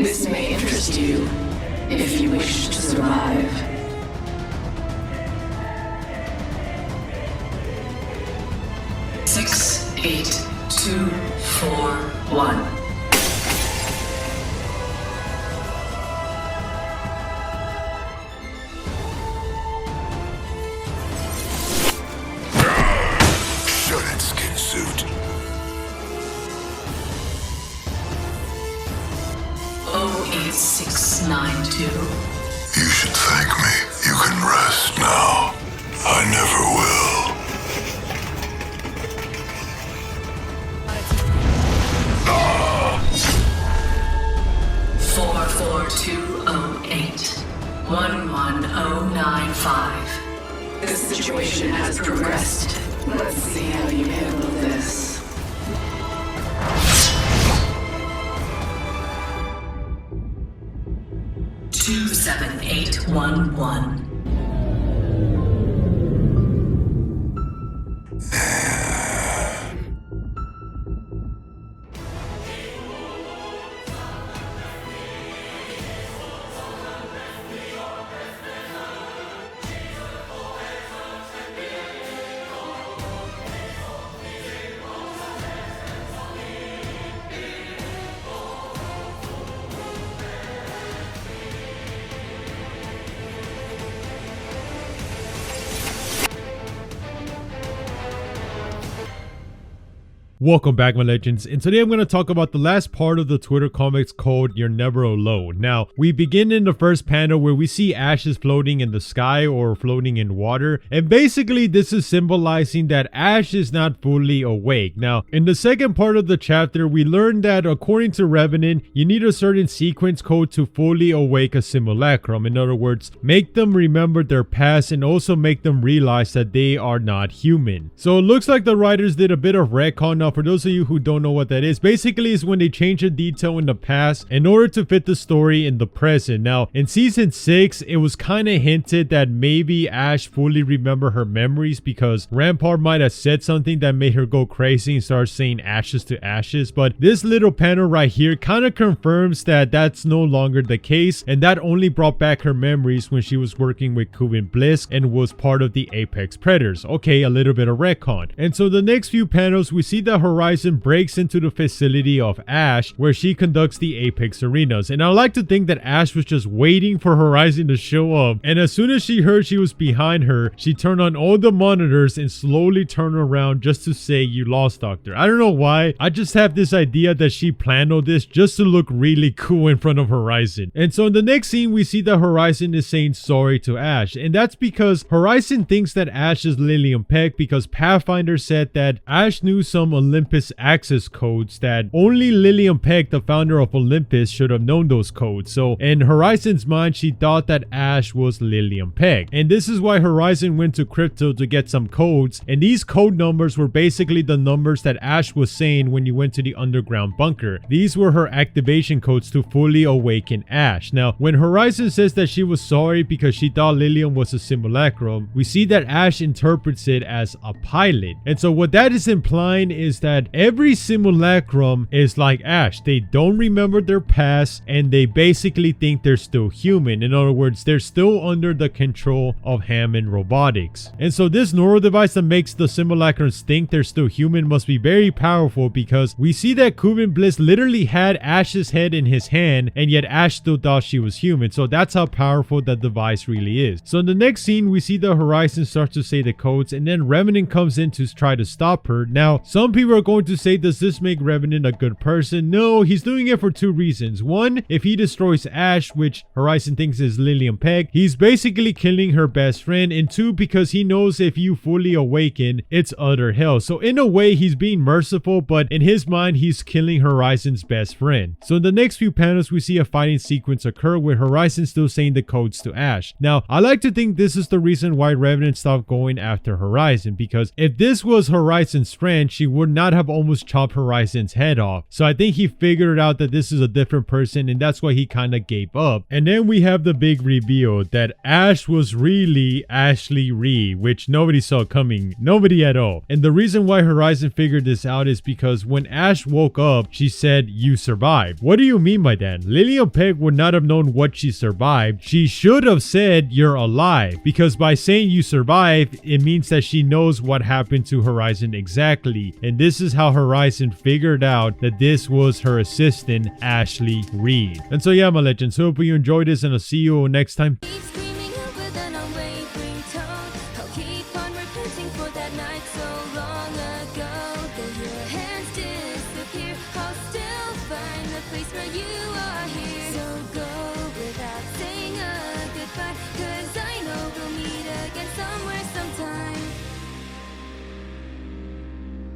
This may interest you, if you wish to survive. Six, 8, 2, 4, 1. Suit. 08692. You should thank me. You can rest now. I never will. Ah! 44208 11095. The situation has progressed. Let's see how you handle this. 27811. Welcome back, my legends, and today I'm going to talk about the last part of the Twitter comics called You're Never Alone. Now, we begin in the first panel where we see Ash is floating in the sky or floating in water, and basically this is symbolizing that Ash is not fully awake. Now, in the second part of the chapter, we learn that according to Revenant, you need a certain sequence code to fully awake a simulacrum. In other words, make them remember their past and also make them realize that they are not human. So it looks like the writers did a bit of retcon. Now, for those of you who don't know what that is, basically is when they change a detail in the past in order to fit the story in the present. Now, in season 6, it was kind of hinted that maybe Ash fully remember her memories because Rampart might have said something that made her go crazy and start saying ashes to ashes. But this little panel right here kind of confirms that that's no longer the case, and that only brought back her memories when she was working with Kuben Bliss and was part of the Apex Predators. Okay, a little bit of retcon. And so the next few panels, we see that Horizon breaks into the facility of Ash where she conducts the Apex arenas, and I like to think that Ash was just waiting for Horizon to show up, and as soon as she heard she was behind her, she turned on all the monitors and slowly turned around just to say, "You lost, Doctor." I don't know why, I just have this idea that she planned all this just to look really cool in front of Horizon. And so in the next scene, we see that Horizon is saying sorry to Ash, and that's because Horizon thinks that Ash is Lillian Peck because Pathfinder said that Ash knew some Olympus access codes that only Lillian Peck, the founder of Olympus, should have known those codes. So in Horizon's mind, she thought that Ash was Lillian Peck, and this is why Horizon went to Crypto to get some codes, and these code numbers were basically the numbers that Ash was saying when you went to the underground bunker. These were her activation codes to fully awaken Ash. Now, when Horizon says that she was sorry because she thought Lillian was a simulacrum, we see that Ash interprets it as a pilot, and so what that is implying is that every simulacrum is like Ash. They don't remember their past and they basically think they're still human. In other words, they're still under the control of Hammond Robotics. And so this neural device that makes the simulacrums think they're still human must be very powerful, because we see that Kuben Bliss literally had Ash's head in his hand and yet Ash still thought she was human. So that's how powerful that device really is. So in the next scene, we see the Horizon starts to say the codes and then Revenant comes in to try to stop her. Now, some people are going to say, does this make Revenant a good person? No, he's doing it for two reasons. One, if he destroys Ash, which Horizon thinks is Lillian Peck, he's basically killing her best friend. And two, because he knows if you fully awaken, it's utter hell. So in a way, he's being merciful, but in his mind, he's killing Horizon's best friend. So in the next few panels, we see a fighting sequence occur with Horizon still saying the codes to Ash. Now, I like to think this is the reason why Revenant stopped going after Horizon, because if this was Horizon's friend, she would not have almost chopped Horizon's head off. So I think he figured out that this is a different person, and that's why he kind of gave up. And then we have the big reveal that Ash was really Ashley Reed, which nobody saw coming. Nobody at all. And the reason why Horizon figured this out is because when Ash woke up, she said, "You survived." What do you mean by that? Lillian Peg would not have known what she survived. She should have said, "You're alive," because by saying you survived, it means that she knows what happened to Horizon exactly. And this is how Horizon figured out that this was her assistant, Ashley Reed. And so yeah, my legends, hope you enjoyed this, and I'll see you next time. Keep screaming out with an unwavering tone. I'll keep on repenting for that night so long ago. That you're